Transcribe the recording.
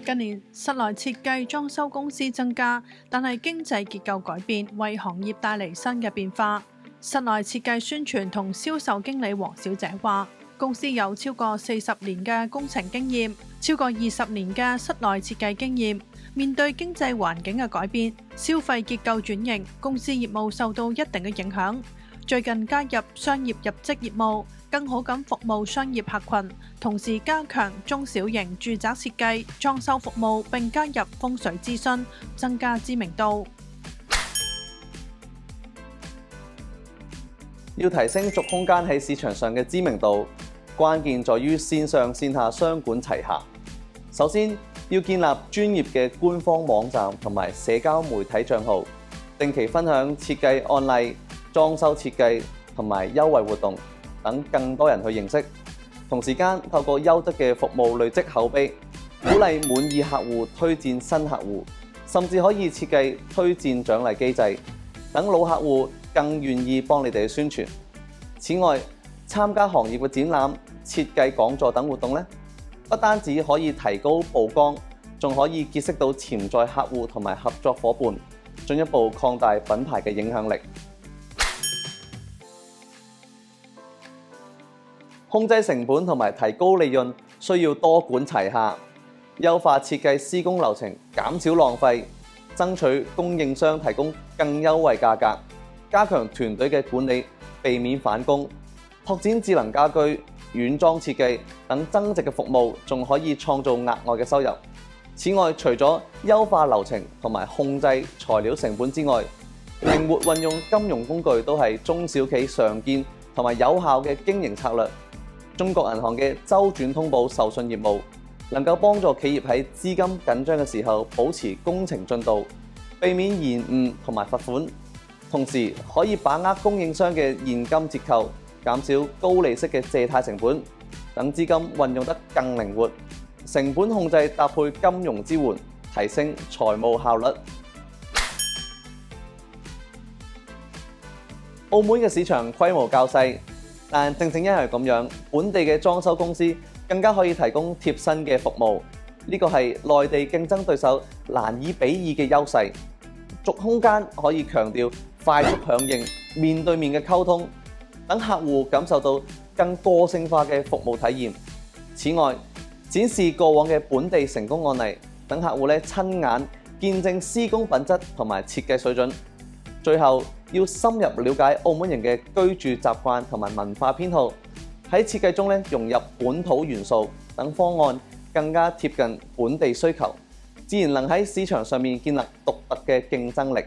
近年室內設計裝修公司增加，但係經濟結構改變為行業帶嚟新嘅變化。室內設計宣傳同銷售經理黃小姐話，公司有超過40年嘅工程經驗，超過20年嘅室內設計經驗。面對經濟環境嘅改變，消費結構轉型，公司業務受到一定嘅影響。最近加入商業入職業務，更好咁服務商業客群，同時加強中小型住宅設計、裝修服務，並加入風水諮詢，增加知名度。要提升軸空間喺市場上嘅知名度，關鍵在於線上線下雙管齊下。首先，要建立專業嘅官方網站同埋社交媒體帳號，定期分享設計案例、裝修設計同埋優惠活動，等更多人去認識。同時間透過優質嘅服務累積口碑，鼓勵滿意客戶推薦新客戶，甚至可以設計推薦獎勵機制，等老客戶更願意幫你哋去宣傳。此外，參加行業嘅展覽、設計講座等活動呢，不單止可以提高曝光，仲可以結識到潛在客戶同埋合作夥伴，進一步擴大品牌嘅影響力。控制成本同埋提高利潤需要多管齊下，優化設計施工流程，減少浪費，爭取供應商提供更優惠價格，加強團隊嘅管理，避免返工，拓展智能家居、軟裝設計等增值嘅服務，仲可以創造額外嘅收入。此外，除咗優化流程同埋控制材料成本之外，靈活運用金融工具都係中小企常見同埋有效嘅經營策略。中國銀行嘅周轉通報授信業務，能夠幫助企業喺資金緊張嘅時候保持工程進度，避免延誤同埋罰款，同時可以把握供應商嘅現金折扣，減少高利息嘅借貸成本，等資金運用得更靈活，成本控制搭配金融支援，提升財務效率。澳門嘅市場規模較細，但正因為咁樣，本地嘅裝修公司更加可以提供貼身嘅服務，呢個係內地競爭對手難以比擬嘅優勢。軸空間可以強調快速響應、面對面嘅溝通，等客戶感受到更個性化嘅服務體驗。此外，展示過往嘅本地成功案例，等客戶親眼見證施工品質同埋設計水準。最後，要深入了解澳門人嘅居住習慣同埋文化偏好，喺設計中融入本土元素，等方案更加貼近本地需求，自然能喺市場上面建立獨特嘅競爭力。